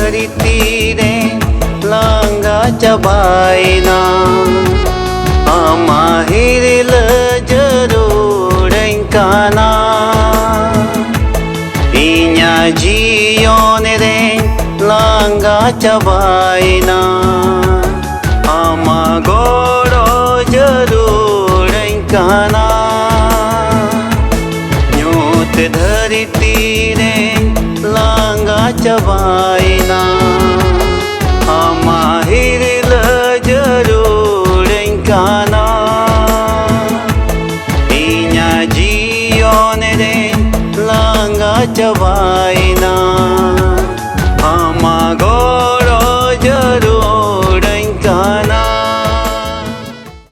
धरती रे लांगा चबायना हिरिल जरूर काना इnya जियोन रे लांगा चबायना गोड़ो जरूर काना यूत धरती रे लांगा चबायना हिरिल जरूर काना।